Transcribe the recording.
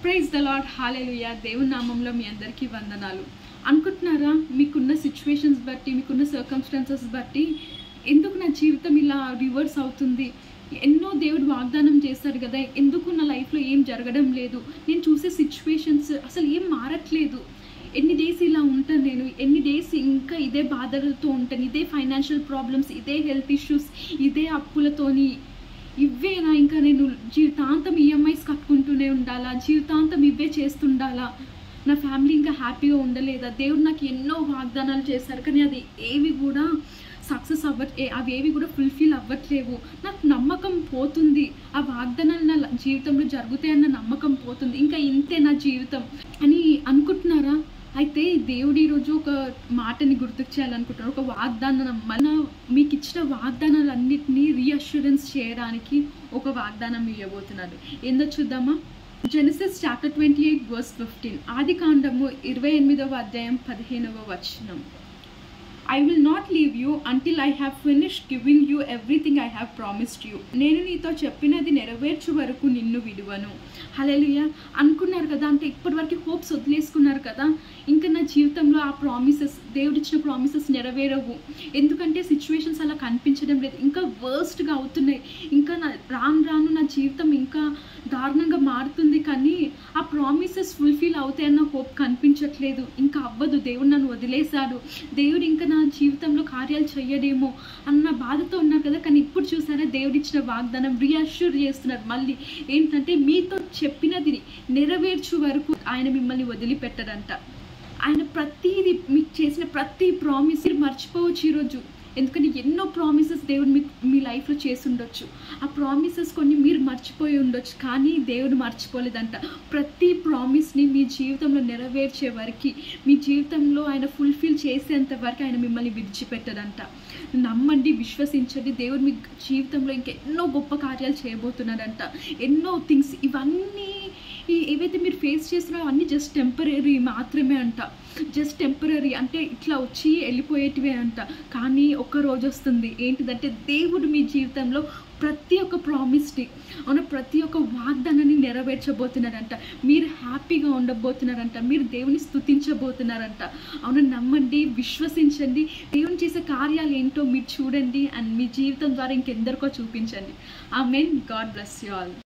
Praise the lord, హల్లెలూయా. దేవుని నామంలో మీ అందరికీ వందనాలు. అనుకుంటున్నారా మీకున్న సిచ్యువేషన్స్ బట్టి, మీకున్న సర్కమ్స్టాన్సెస్ బట్టి ఎందుకు నా జీవితం ఇలా రివర్స్ అవుతుంది, ఎన్నో దేవుడు వాగ్దానం చేస్తాడు కదా, ఎందుకు నా లైఫ్లో ఏం జరగడం లేదు, నేను చూసే సిచ్యువేషన్స్ అసలు ఏం మారట్లేదు, ఎన్ని డేస్ ఇలా ఉంటాను, నేను ఎన్ని డేస్ ఇంకా ఇదే బాధలతో ఉంటాను, ఇదే ఫైనాన్షియల్ ప్రాబ్లమ్స్, ఇదే హెల్త్ ఇష్యూస్, ఇదే అప్పులతోని, ఇవేనా ఇంకా నేను జీవితాంతం ఈఎంఐస్ కట్టుకుంటూనే ఉండాలా, జీవితాంతం ఇవే చేస్తుండాలా, నా ఫ్యామిలీ ఇంకా హ్యాపీగా ఉండలేదా, దేవుడు నాకు ఎన్నో వాగ్దానాలు చేశారు కానీ అది ఏవి కూడా సక్సెస్ అవి ఏవి కూడా ఫుల్ఫిల్ అవ్వట్లేవు, నాకు నమ్మకం పోతుంది, ఆ వాగ్దానాలు నా జీవితంలో జరుగుతాయన్న నమ్మకం పోతుంది, ఇంకా ఇంతే నా జీవితం అని అనుకుంటున్నారా? అయితే దేవుడు ఈరోజు ఒక మాటని గుర్తుకు చేయాలనుకుంటున్నారు. ఒక వాగ్దానం, మీకు ఇచ్చిన వాగ్దానాలన్నింటినీ రీఅష్యూరెన్స్ చేయడానికి ఒక వాగ్దానం ఇవ్వబోతున్నారు. ఏందో చూద్దామా? జెనసిస్ చాప్టర్ 28 verse 15, ఆది కాండము 28వ అధ్యాయం 15వ వచనం. I will not leave you until I have finished giving you everything I have promised you. నేను నీతో చెప్పినది నెరవేర్చు వరకు నిన్ను విడువను. హల్లెలూయా. అనుకున్నారు కదా, అంటే ఇప్పటి వరకు హోప్స్ వదిలేసుకున్నారు కదా, ఇంకా నా జీవితంలో ఆ ప్రామిసెస్, దేవుడిచ్చిన ప్రామిసెస్ నెరవేరవు, ఎందుకంటే సిచ్యువేషన్స్ అలా కనిపించడం లేదు, ఇంకా వర్స్ట్గా అవుతున్నాయి, ఇంకా రాను నా జీవితం ఇంకా దారుణంగా మారుతుంది, కానీ ఆ ప్రామిసెస్ ఫుల్ఫిల్ అవుతాయన్న హోప్ కనిపించట్లేదు, ఇంకా అవ్వదు, దేవుడు నన్ను వదిలేశాడు, దేవుడు ఇంకా నా జీవితంలో కార్యాలు చెయ్యడేమో అన్న బాధతో ఉన్నారు కదా. కానీ ఇప్పుడు చూసారా, దేవుడు ఇచ్చిన వాగ్దానం రీఅష్యూర్ చేస్తున్నారు మళ్ళీ ఏంటంటే, మీతో చెప్పినది నెరవేర్చు వరకు ఆయన మిమ్మల్ని వదిలిపెట్టడంట. ఆయన ప్రతిదీ మీకు చేసిన ప్రతి ప్రామిస్ మర్చిపోవచ్చు ఈరోజు, ఎందుకంటే ఎన్నో ప్రామిసెస్ దేవుడు మీ లైఫ్లో చేసి ఉండొచ్చు, ఆ ప్రామిసెస్ కొన్ని మీరు మర్చిపోయి ఉండొచ్చు, కానీ దేవుడు మర్చిపోలేదంట. ప్రతి ప్రామిస్ని మీ జీవితంలో నెరవేర్చే వరకు, మీ జీవితంలో ఆయన ఫుల్ఫిల్ చేసేంత వరకు ఆయన మిమ్మల్ని విడిచిపెట్టడంట. నమ్మండి, విశ్వసించండి, దేవుడు మీ జీవితంలో ఇంకెన్నో గొప్ప కార్యాలు చేయబోతున్నాడంట. ఎన్నో థింగ్స్, ఇవన్నీ ఏవైతే మీరు ఫేస్ చేస్తున్నారో అవన్నీ జస్ట్ టెంపరీ మాత్రమే అంట, జస్ట్ టెంపరీ అంటే ఇట్లా వచ్చి వెళ్ళిపోయేటివే అంట. కానీ ఒక్క రోజు వస్తుంది ఏంటిదంటే, దేవుడు మీ జీవితంలో ప్రతి ఒక్క ప్రామిస్ని, ప్రతి ఒక్క వాగ్దానాన్ని నెరవేర్చబోతున్నారంట, మీరు హ్యాపీగా ఉండబోతున్నారంట, మీరు దేవుని స్తుతించబోతున్నారంట. నమ్మండి, విశ్వసించండి, దేవుని చేసే కార్యాలు ఏంటో మీరు చూడండి అండ్ మీ జీవితం ద్వారా ఇంకెందరికో చూపించండి. Amen. God bless you all.